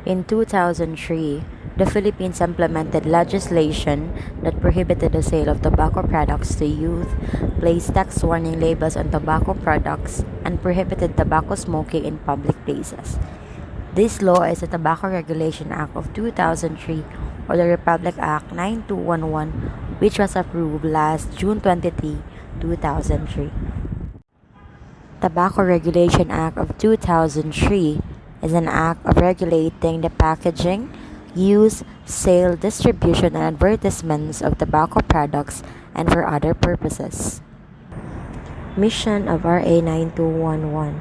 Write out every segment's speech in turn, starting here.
In 2003, the Philippines implemented legislation that prohibited the sale of tobacco products to youth, placed tax warning labels on tobacco products, and prohibited tobacco smoking in public places. This law is the Tobacco Regulation Act of 2003, or the Republic Act 9211, which was approved last June 23, 2003. Tobacco Regulation Act of 2003 is an act of regulating the packaging, use, sale, distribution, and advertisements of tobacco products and for other purposes. Mission of RA 9211.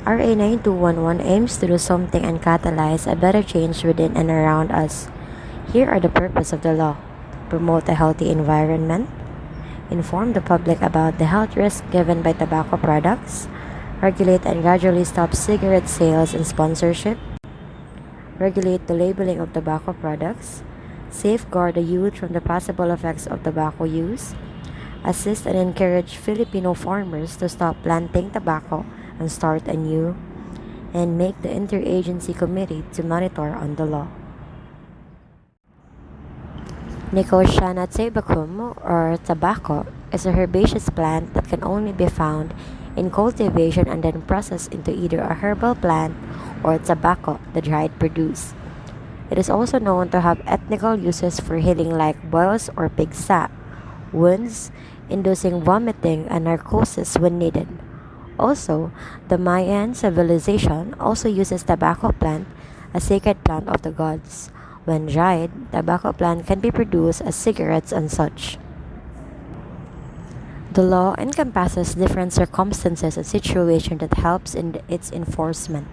RA 9211 aims to do something and catalyze a better change within and around us. Here are the purpose of the law: promote a healthy environment, inform the public about the health risks given by tobacco products, regulate and gradually stop cigarette sales and sponsorship, regulate the labeling of tobacco products, safeguard the youth from the possible effects of tobacco use, assist and encourage Filipino farmers to stop planting tobacco and start anew, and make the interagency committee to monitor on the law. Nicotiana tabacum, or tobacco, is a herbaceous plant that can only be found in cultivation and then processed into either a herbal plant or tobacco, the dried produce. It is also known to have ethnical uses for healing like boils or pig sap, wounds, inducing vomiting, and narcosis when needed. Also, the Mayan civilization also uses tobacco plant, a sacred plant of the gods. When dried, tobacco plant can be produced as cigarettes and such. The law encompasses different circumstances and situations that helps in its enforcement.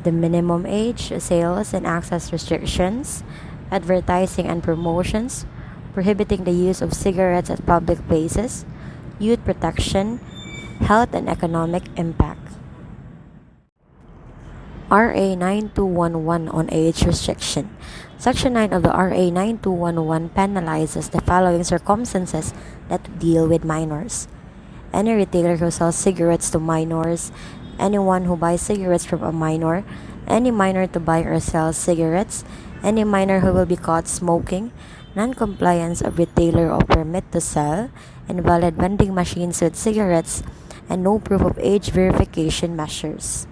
The minimum age, sales and access restrictions, advertising and promotions, prohibiting the use of cigarettes at public places, youth protection, health and economic impact. RA 9211 on age restriction. Section 9 of the RA 9211 penalizes the following circumstances that deal with minors: any retailer who sells cigarettes to minors, anyone who buys cigarettes from a minor, any minor to buy or sell cigarettes, any minor who will be caught smoking, non-compliance of retailer or permit to sell, invalid vending machines with cigarettes, and no proof of age verification measures.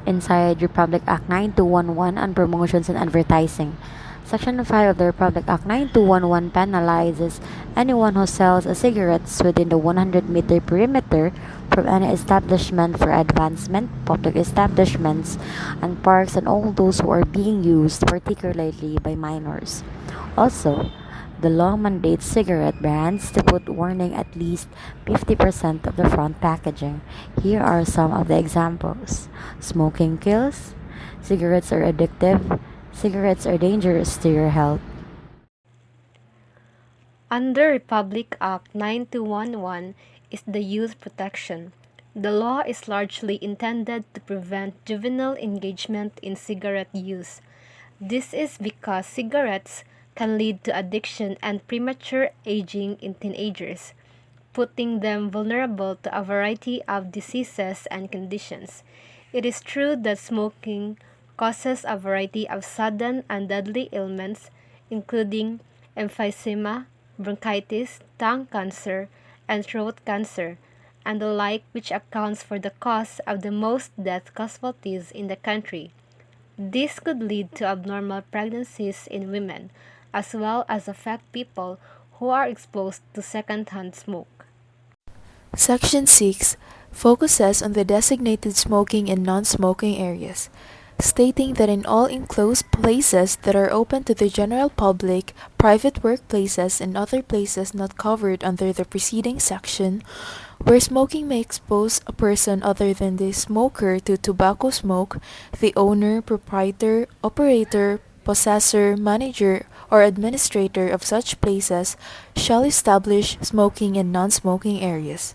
Inside Republic Act 9211 on promotions and advertising. Section 5 of the Republic Act 9211 penalizes anyone who sells cigarettes within the 100-meter perimeter from any establishment for advancement, public establishments, and parks, and all those who are being used particularly by minors. Also, the law mandates cigarette brands to put warning at least 50% of the front packaging. Here are some of the examples: smoking kills, cigarettes are addictive, cigarettes are dangerous to your health. Under Republic Act 9211 is the youth protection. The law is largely intended to prevent juvenile engagement in cigarette use. This is because cigarettes can lead to addiction and premature aging in teenagers, putting them vulnerable to a variety of diseases and conditions. It is true that smoking causes a variety of sudden and deadly ailments, including emphysema, bronchitis, tongue cancer, and throat cancer, and the like, which accounts for the cause of the most death casualties in the country. This could lead to abnormal pregnancies in women, as well as affect people who are exposed to secondhand smoke. Section 6 focuses on the designated smoking and non-smoking areas, stating that in all enclosed places that are open to the general public, private workplaces, and other places not covered under the preceding section, where smoking may expose a person other than the smoker to tobacco smoke, the owner, proprietor, operator, possessor, manager, or administrator of such places shall establish smoking and non-smoking areas.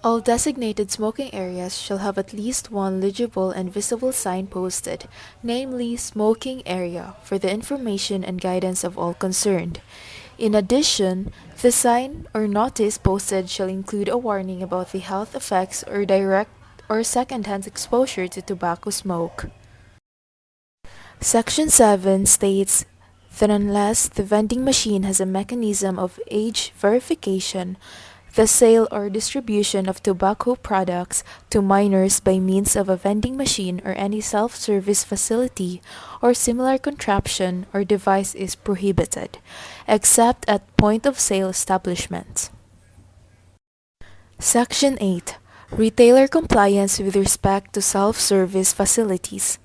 All designated smoking areas shall have at least one legible and visible sign posted, namely "Smoking Area," for the information and guidance of all concerned. In addition, the sign or notice posted shall include a warning about the health effects or direct or second-hand exposure to tobacco smoke. Section 7 states that unless the vending machine has a mechanism of age verification, the sale or distribution of tobacco products to minors by means of a vending machine or any self-service facility or similar contraption or device is prohibited, except at point-of-sale establishments. Section 8. Retailer compliance with respect to self-service facilities.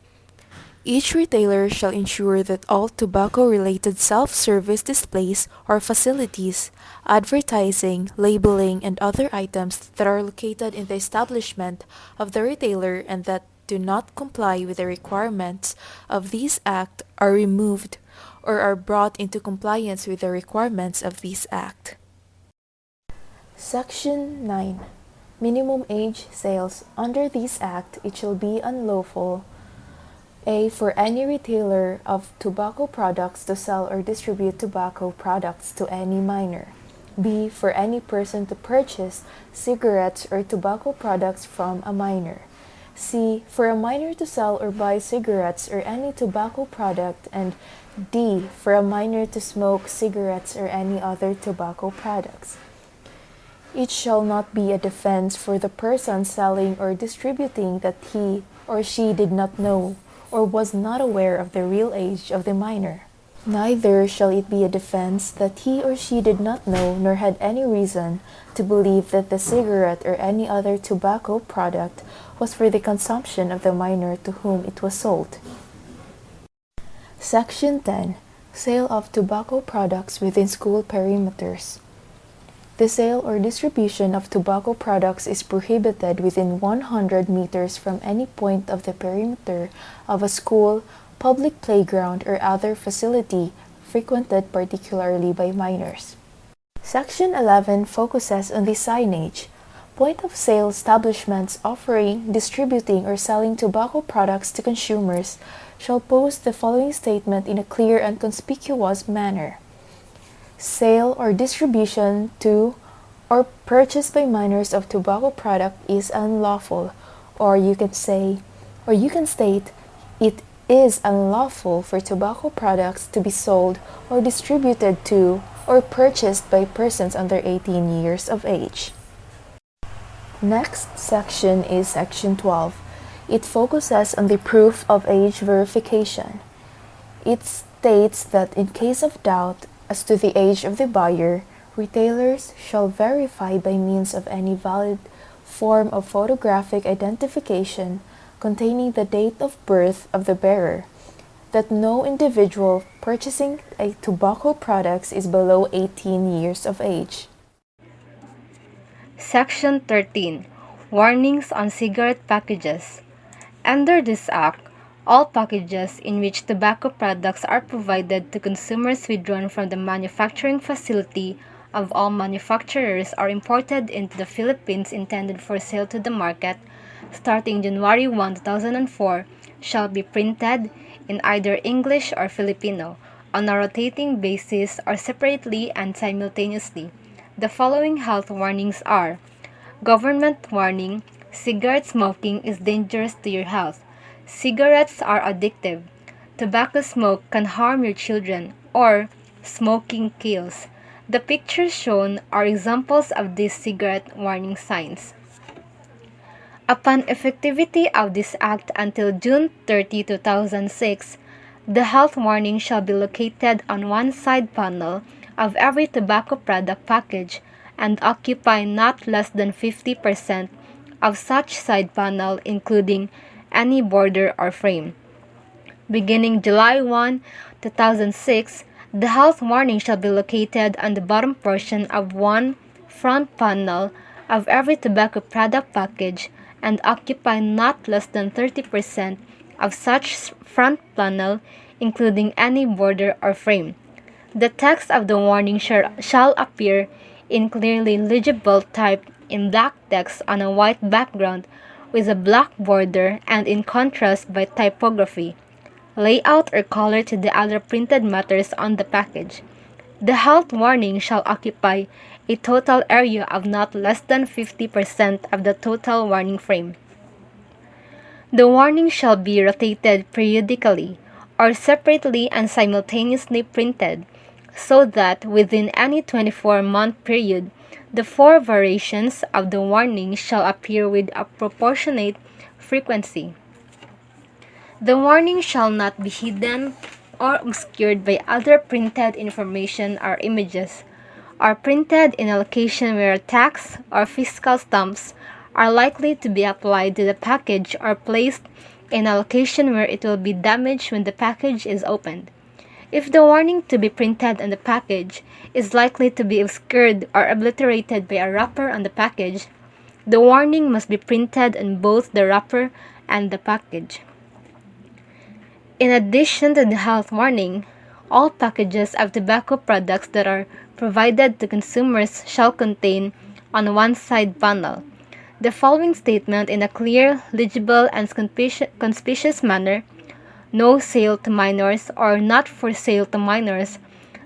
Each retailer shall ensure that all tobacco-related self-service displays or facilities, advertising, labeling, and other items that are located in the establishment of the retailer and that do not comply with the requirements of this Act are removed or are brought into compliance with the requirements of this Act. Section 9. Minimum age sales. Under this Act, it shall be unlawful A. For any retailer of tobacco products to sell or distribute tobacco products to any minor. B. For any person to purchase cigarettes or tobacco products from a minor. C. For a minor to sell or buy cigarettes or any tobacco product. And D. For a minor to smoke cigarettes or any other tobacco products. It shall not be a defense for the person selling or distributing that he or she did not know or was not aware of the real age of the minor. Neither shall it be a defense that he or she did not know nor had any reason to believe that the cigarette or any other tobacco product was for the consumption of the minor to whom it was sold. Section 10. Sale of tobacco products within school perimeters. The sale or distribution of tobacco products is prohibited within 100 meters from any point of the perimeter of a school, public playground, or other facility frequented particularly by minors. Section 11 focuses on the signage. Point-of-sale establishments offering, distributing, or selling tobacco products to consumers shall post the following statement in a clear and conspicuous manner. Sale or distribution to or purchase by minors of tobacco product is unlawful, or you can state it is unlawful for tobacco products to be sold or distributed to or purchased by persons under 18 years of age. Next section is Section 12. It focuses on the proof of age verification. It states that in case of doubt as to the age of the buyer, retailers shall verify by means of any valid form of photographic identification containing the date of birth of the bearer that no individual purchasing a tobacco products is below 18 years of age. Section 13. Warnings on cigarette packages. Under this Act, all packages in which tobacco products are provided to consumers withdrawn from the manufacturing facility of all manufacturers or imported into the Philippines intended for sale to the market, starting January 1, 2004, shall be printed in either English or Filipino, on a rotating basis or separately and simultaneously. The following health warnings are: Government warning: cigarette smoking is dangerous to your health. Cigarettes are addictive. Tobacco smoke can harm your children, or smoking kills. The pictures shown are examples of these cigarette warning signs. Upon effectivity of this Act until June 30, 2006, the health warning shall be located on one side panel of every tobacco product package and occupy not less than 50% of such side panel, including any border or frame. Beginning July 1, 2006, the health warning shall be located on the bottom portion of one front panel of every tobacco product package and occupy not less than 30% of such front panel, including any border or frame. The text of the warning shall appear in clearly legible type in black text on a white background with a black border and in contrast by typography, layout, or color to the other printed matters on the package. The health warning shall occupy a total area of not less than 50% of the total warning frame. The warning shall be rotated periodically or separately and simultaneously printed so that within any 24-month period, the four variations of the warning shall appear with a proportionate frequency. The warning shall not be hidden or obscured by other printed information or images, or printed in a location where tax or fiscal stamps are likely to be applied to the package or placed in a location where it will be damaged when the package is opened. If the warning to be printed on the package is likely to be obscured or obliterated by a wrapper on the package, the warning must be printed on both the wrapper and the package. In addition to the health warning, all packages of tobacco products that are provided to consumers shall contain, on one side panel, the following statement in a clear, legible, and conspicuous manner: "No sale to minors" or "Not for sale to minors."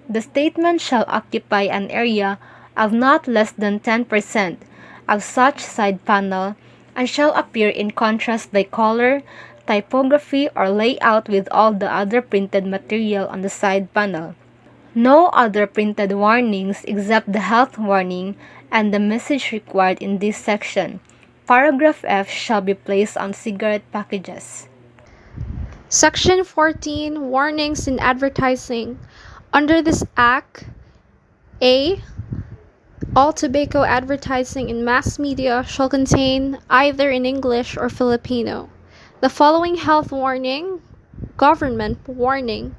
The statement shall occupy an area of not less than 10% of such side panel and shall appear in contrast by color, typography, or layout with all the other printed material on the side panel. No other printed warnings except the health warning and the message required in this section. Paragraph F shall be placed on cigarette packages. Section 14, Warnings in Advertising. Under this Act, A. All tobacco advertising in mass media shall contain either in English or Filipino the following health warning, government warning: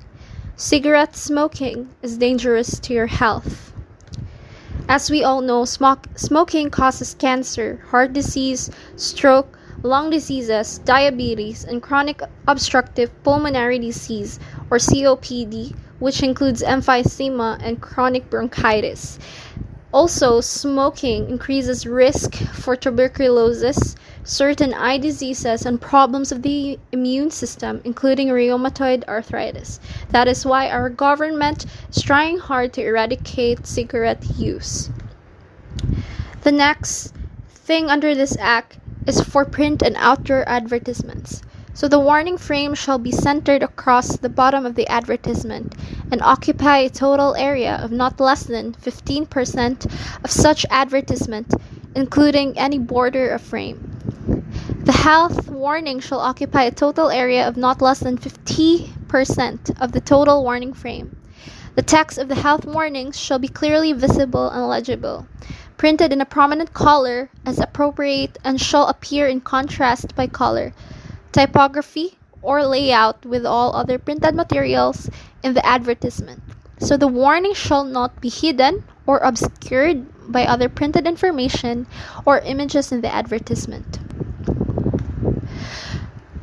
cigarette smoking is dangerous to your health. As we all know, smoking causes cancer, heart disease, stroke, lung diseases, diabetes, and chronic obstructive pulmonary disease, or COPD, which includes emphysema and chronic bronchitis. Also, smoking increases risk for tuberculosis, certain eye diseases, and problems of the immune system, including rheumatoid arthritis. That is why our government is trying hard to eradicate cigarette use. The next thing under this act is for print and outdoor advertisements. So the warning frame shall be centered across the bottom of the advertisement and occupy a total area of not less than 15% of such advertisement, including any border of frame. The health warning shall occupy a total area of not less than 50% of the total warning frame. The text of the health warnings shall be clearly visible and legible, printed in a prominent color as appropriate, and shall appear in contrast by color, typography, or layout with all other printed materials in the advertisement. So the warning shall not be hidden or obscured by other printed information or images in the advertisement.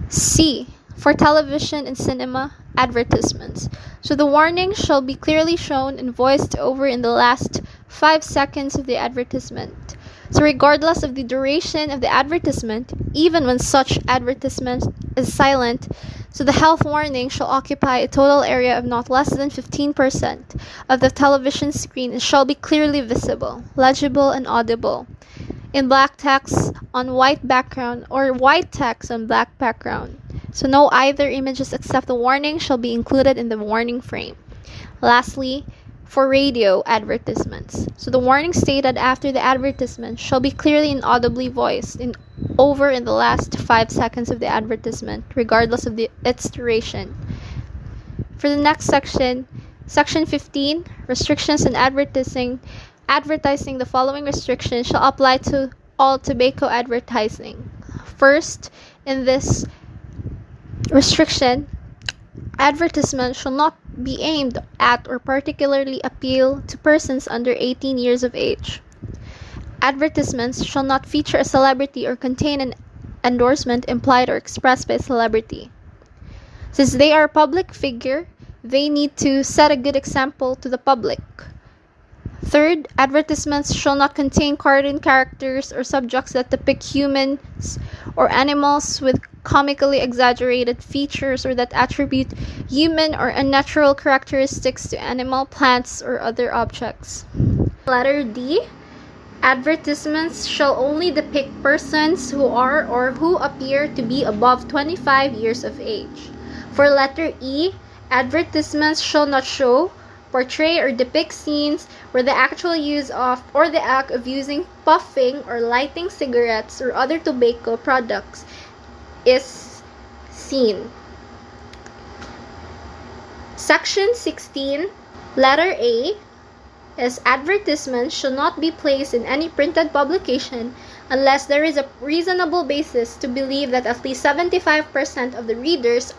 C. For television and cinema advertisements. So the warning shall be clearly shown and voiced over in the last 5 seconds of the advertisement. So regardless of the duration of the advertisement, even when such advertisement is silent, so the health warning shall occupy a total area of not less than 15% of the television screen and shall be clearly visible, legible, and audible in black text on white background or white text on black background. So no either images except the warning shall be included in the warning frame. Lastly, for radio advertisements. So the warning stated after the advertisement shall be clearly and audibly voiced over in the last 5 seconds of the advertisement, regardless of its duration. For the next section, Section 15, Restrictions in Advertising. Advertising, the following restrictions shall apply to all tobacco advertising. First, in this restriction, advertisements shall not be aimed at or particularly appeal to persons under 18 years of age. Advertisements shall not feature a celebrity or contain an endorsement implied or expressed by a celebrity. Since they are a public figure, they need to set a good example to the public. Third, advertisements shall not contain cartoon characters or subjects that depict humans or animals with comically exaggerated features or that attribute human or unnatural characteristics to animal, plants, or other objects. Letter D. Advertisements shall only depict persons who are or who appear to be above 25 years of age. For letter E, advertisements shall not show, portray, or depict scenes where the actual use of or the act of using, puffing, or lighting cigarettes or other tobacco products is seen. Section 16, letter A, is advertisements shall not be placed in any printed publication unless there is a reasonable basis to believe that at least 75% of the readers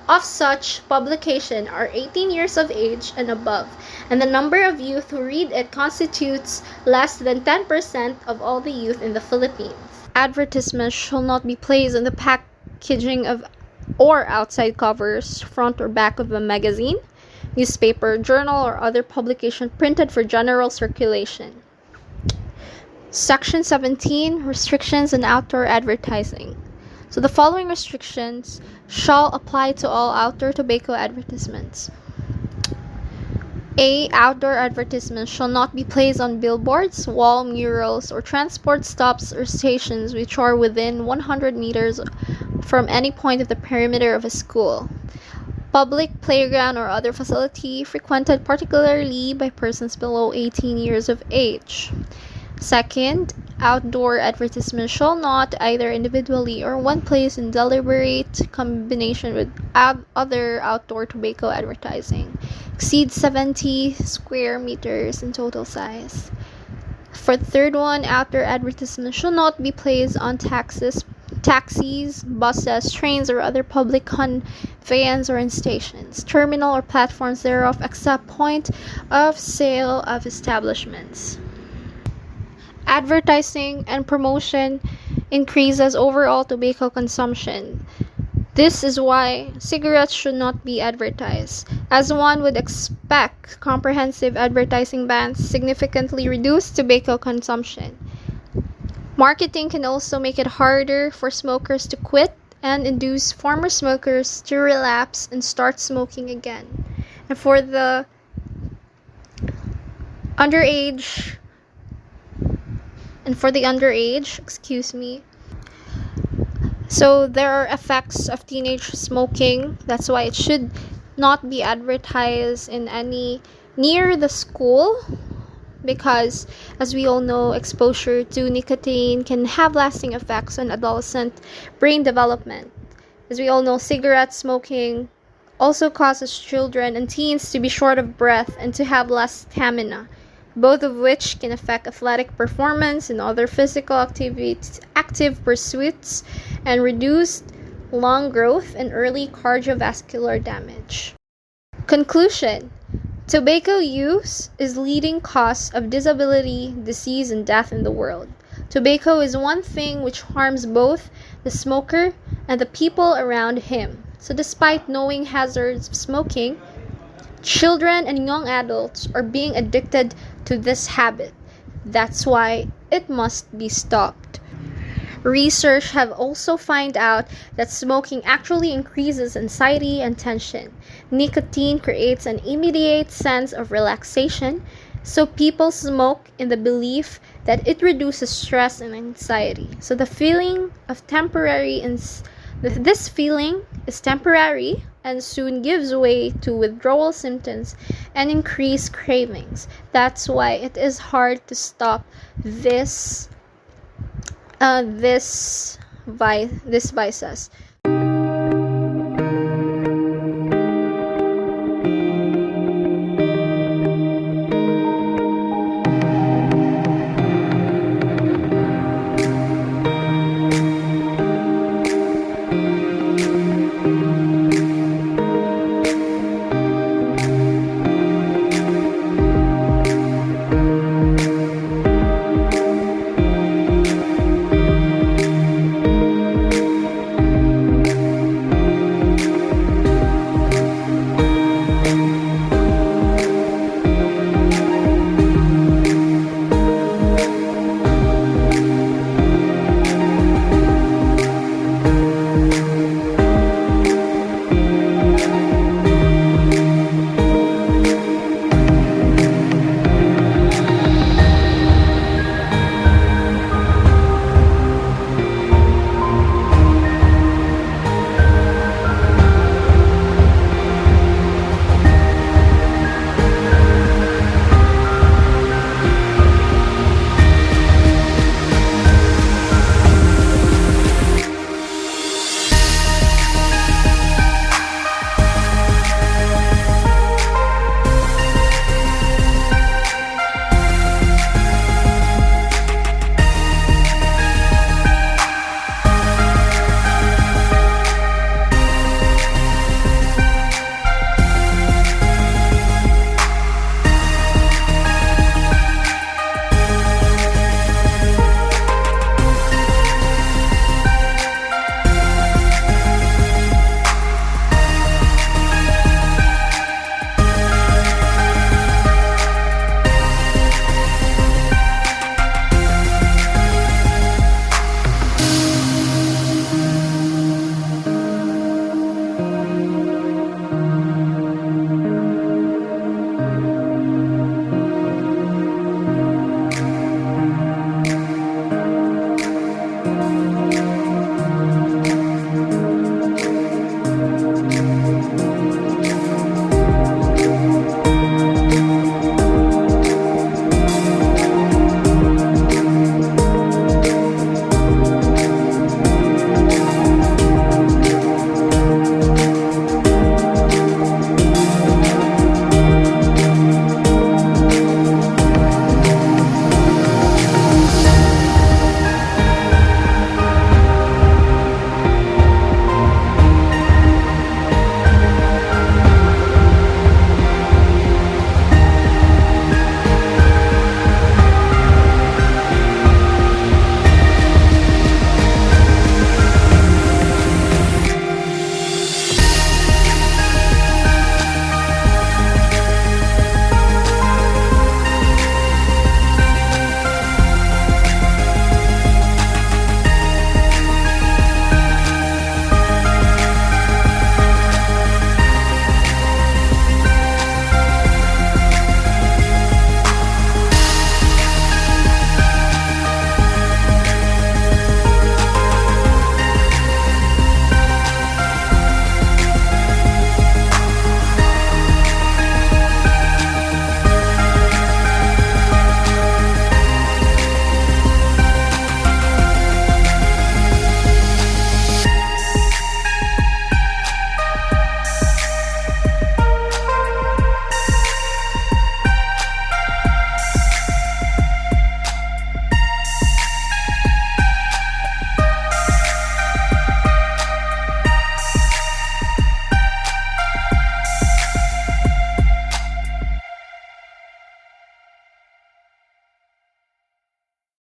of such publication are 18 years of age and above, and the number of youth who read it constitutes less than 10% of all the youth in the Philippines. Advertisements shall not be placed on the packaging of or outside covers, front or back of a magazine, newspaper, journal, or other publication printed for general circulation. Section 17, restrictions on outdoor advertising. So the following restrictions shall apply to all outdoor tobacco advertisements. A. Outdoor advertisements shall not be placed on billboards, wall murals, or transport stops or stations which are within 100 meters from any point of the perimeter of a school, public playground, or other facility frequented particularly by persons below 18 years of age. Second, outdoor advertisements shall not, either individually or when placed in deliberate combination with other outdoor tobacco advertising, exceed 70 square meters in total size. For the third one, outdoor advertisements shall not be placed on taxis, buses, trains, or other public conveyance or in stations, terminal or platforms thereof, except point of sale of establishments. Advertising and promotion increases overall tobacco consumption. This is why cigarettes should not be advertised. As one would expect, comprehensive advertising bans significantly reduce tobacco consumption. Marketing can also make it harder for smokers to quit and induce former smokers to relapse and start smoking again. And for the underage, so there are effects of teenage smoking. That's why it should not be advertised in any near the school, because as we all know, exposure to nicotine can have lasting effects on adolescent brain development. As we all know, cigarette smoking also causes children and teens to be short of breath and to have less stamina, both of which can affect athletic performance and other physical active pursuits, and reduce lung growth and early cardiovascular damage. Conclusion: tobacco use is leading cause of disability, disease, and death in the world. Tobacco is one thing which harms both the smoker and the people around him. So despite knowing hazards of smoking, children and young adults are being addicted to this habit. That's why it must be stopped. Research have also found out that smoking actually increases anxiety and tension. Nicotine creates an immediate sense of relaxation, so people smoke in the belief that it reduces stress and anxiety. So this feeling is temporary and soon gives way to withdrawal symptoms and increased cravings. That's why it is hard to stop this vices.